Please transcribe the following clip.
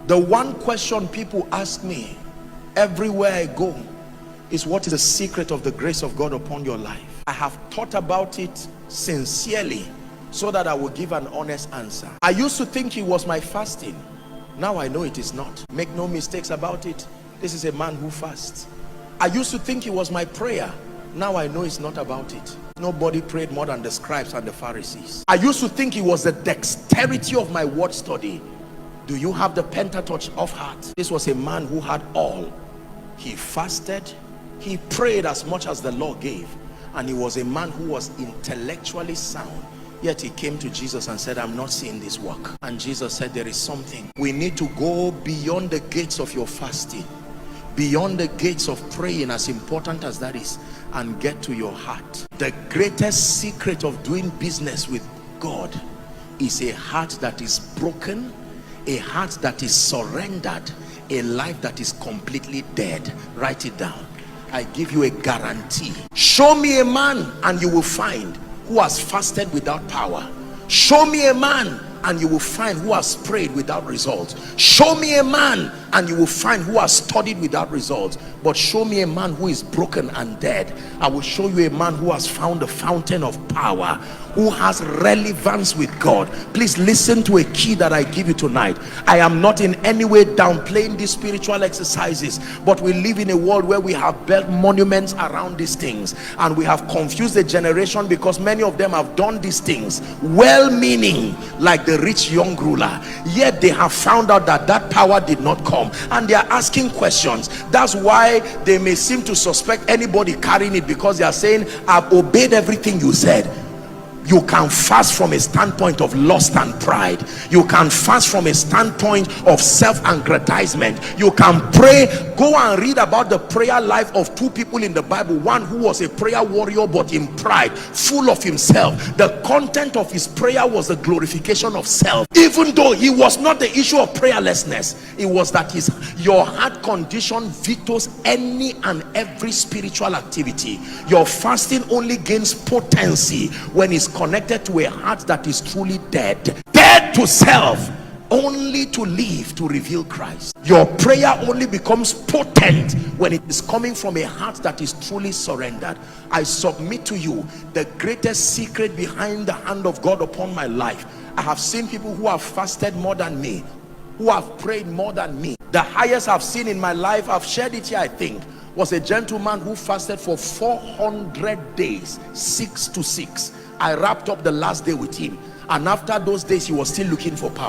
The one question people ask me everywhere I go is, what is the secret of the grace of God upon your life? I have thought about it sincerely so that I will give an honest answer. I used to think it was my fasting. Now I know it is not. Make no mistakes about it. This is a man who fasts. I used to think it was my prayer. Now I know it's not about it. Nobody prayed more than the scribes and the Pharisees. I used to think it was the dexterity of my word study. Do you have the Pentateuch of heart? This was a man who had all. He fasted, he prayed as much as the law gave, and he was a man who was intellectually sound. Yet he came to Jesus and said, I'm not seeing this work. And Jesus said, there is something. We need to go beyond the gates of your fasting, beyond the gates of praying, as important as that is, and get to your heart. The greatest secret of doing business with God is a heart that is broken, a heart that is surrendered, a life that is completely dead. Write it down. I give you a guarantee. Show me a man and you will find who has fasted without power. Show me a man and you will find who has prayed without results. Show me a man and you will find who has studied without results. But show me a man who is broken and dead. I will show you a man who has found the fountain of power, who has relevance with God. Please listen to a key that I give you tonight. I am not in any way downplaying these spiritual exercises, but we live in a world where we have built monuments around these things, and we have confused the generation because many of them have done these things well-meaning, like the rich young ruler, yet they have found out that that power did not come, and they are asking questions. That's why they may seem to suspect anybody carrying it, because they are saying, I've obeyed everything you said. You can fast from a standpoint of lust and pride. You can fast from a standpoint of self-aggrandizement. You can pray. Go and read about the prayer life of two people in the Bible. One who was a prayer warrior but in pride, full of himself. The content of his prayer was the glorification of self. Even though he was not the issue of prayerlessness, it was that your heart condition vetoes any and every spiritual activity. Your fasting only gains potency when it's connected to a heart that is truly dead to self, only to live to reveal Christ. Your prayer only becomes potent when it is coming from a heart that is truly surrendered. I submit to you the greatest secret behind the hand of God upon my life. I have seen people who have fasted more than me, who have prayed more than me. The highest I've seen in my life, I've shared it here I think, was a gentleman who fasted for 400 days, 6 to 6. I wrapped up the last day with him, and after those days he was still looking for power.